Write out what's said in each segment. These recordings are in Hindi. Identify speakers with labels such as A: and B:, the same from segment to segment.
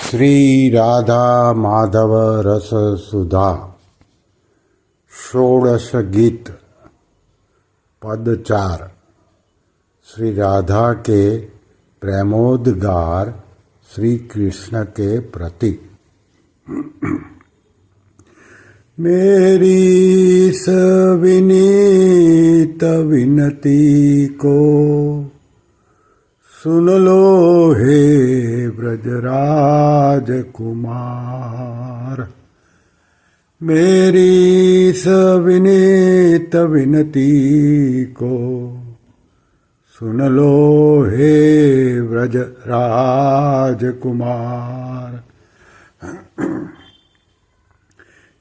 A: श्री राधा माधव रस सुधा षोडश गीत पद 4। श्री राधा के प्रेमोद्गार श्री कृष्ण के प्रति। मेरी सविनीत विनती को सुन लो हे ब्रजराज कुमार। मेरी सविनीत विनती को सुन लो हे ब्रजराज कुमार।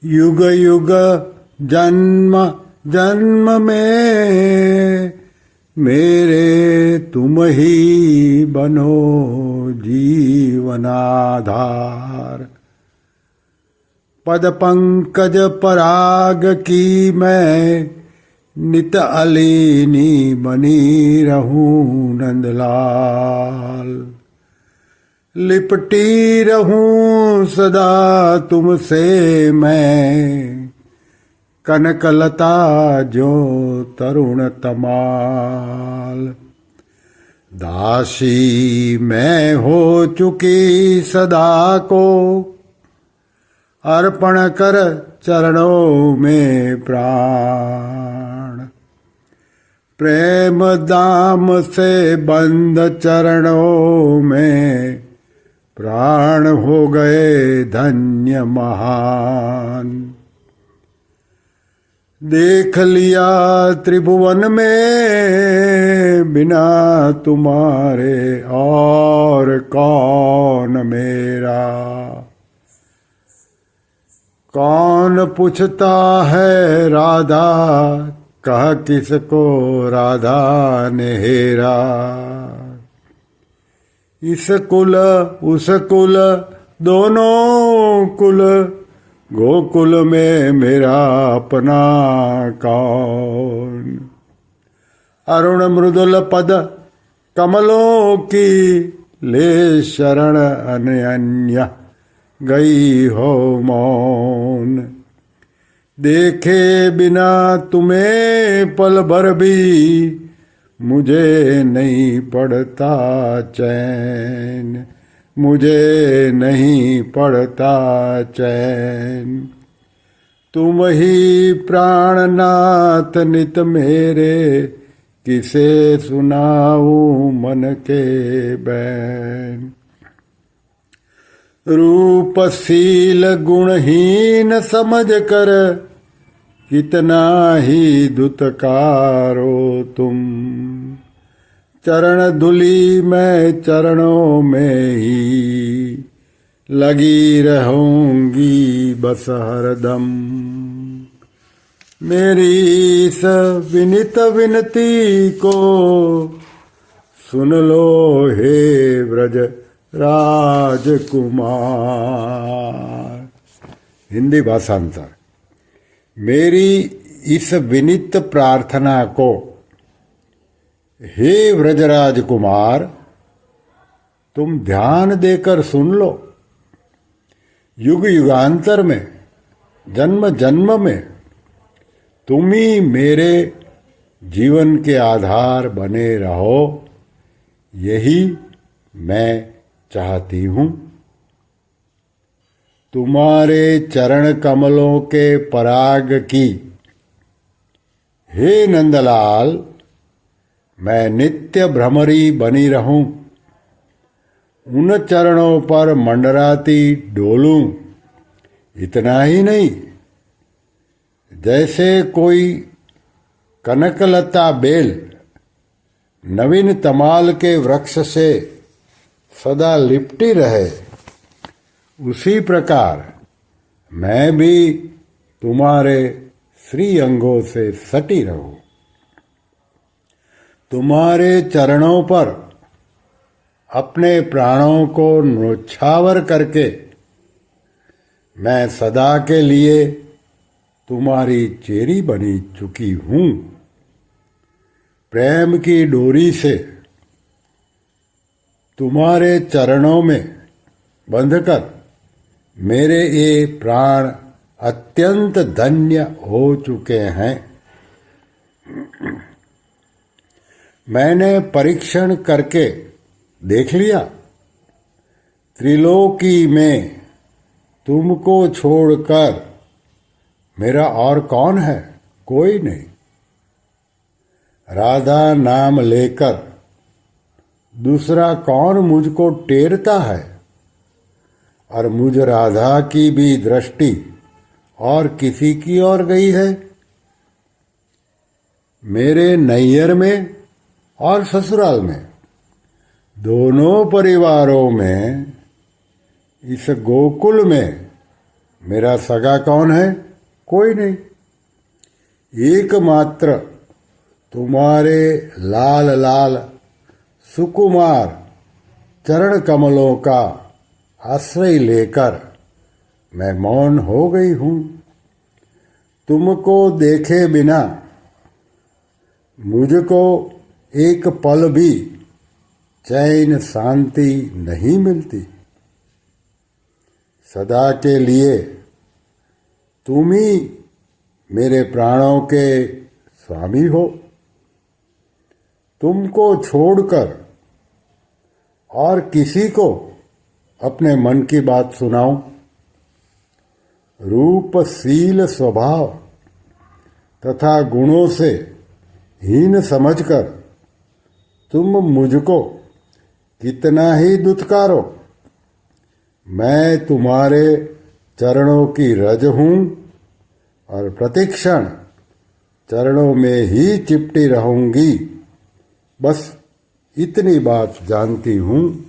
A: युग युग जन्म जन्म में मेरे तुम ही बनो जीवनाधार। पद पंकज पराग की मैं नित अलीनी बनी रहूं नंदलाल। लिपटी रहूं सदा तुमसे मैं कनकलता जो तरुण तमाल। दासी मैं हो चुकी सदा को अर्पण कर चरणों में प्राण। प्रेम दाम से बंद चरणों में प्राण हो गए धन्य महान। देख लिया त्रिभुवन में बिना तुम्हारे और कौन मेरा। कौन पूछता है राधा कह किसको राधा ने हेरा। इस कुल उस कुल दोनों कुल गोकुल में मेरा अपना कौन। अरुण मृदुल पद कमलों की ले शरण अनन्य गई हो मौन। देखे बिना तुम्हें पल भर भी मुझे नहीं पड़ता चैन। मुझे नहीं पड़ता चैन। तुम ही प्राणनाथ नित मेरे किसे सुनाऊं मन के बैन। रूपशील गुणहीन समझ कर कितना ही दुत्कारो तुम। चरण धूलि मैं चरणों में ही लगी रहूंगी बस हरदम। मेरी इस विनित विनती को सुन लो हे ब्रज राजकुमार। हिंदी भाषांतर। मेरी इस विनित प्रार्थना को हे व्रजराज कुमार तुम ध्यान देकर सुन लो। युग युगांतर में जन्म जन्म में तुम ही मेरे जीवन के आधार बने रहो यही मैं चाहती हूँ। तुम्हारे चरण कमलों के पराग की हे नंदलाल मैं नित्य भ्रमरी बनी रहूं। उन चरणों पर मंडराती डोलूं। इतना ही नहीं जैसे कोई कनकलता बेल नवीन तमाल के वृक्ष से सदा लिपटी रहे उसी प्रकार मैं भी तुम्हारे श्री अंगों से सटी रहूं। तुम्हारे चरणों पर अपने प्राणों को न्योछावर करके मैं सदा के लिए तुम्हारी चेरी बनी चुकी हूँ। प्रेम की डोरी से तुम्हारे चरणों में बंधकर मेरे ये प्राण अत्यंत धन्य हो चुके हैं। मैंने परीक्षण करके देख लिया, त्रिलोकी में तुमको छोड़कर मेरा और कौन है? कोई नहीं। राधा नाम लेकर दूसरा कौन मुझको टेरता है? और मुझ राधा की भी दृष्टि और किसी की ओर गई है? मेरे नैयर में और ससुराल में, दोनों परिवारों में, इस गोकुल में मेरा सगा कौन है? कोई नहीं। एकमात्र तुम्हारे लाल लाल सुकुमार चरण कमलों का आश्रय लेकर मैं मौन हो गई हूं। तुमको देखे बिना मुझको एक पल भी चैन शांति नहीं मिलती। सदा के लिए तुम ही मेरे प्राणों के स्वामी हो। तुमको छोड़कर और किसी को अपने मन की बात सुनाऊं? रूपशील स्वभाव तथा गुणों से हीन समझकर तुम मुझको कितना ही दुत्कारो, मैं तुम्हारे चरणों की रज हूं और प्रतिक्षण चरणों में ही चिपटी रहूंगी। बस इतनी बात जानती हूं।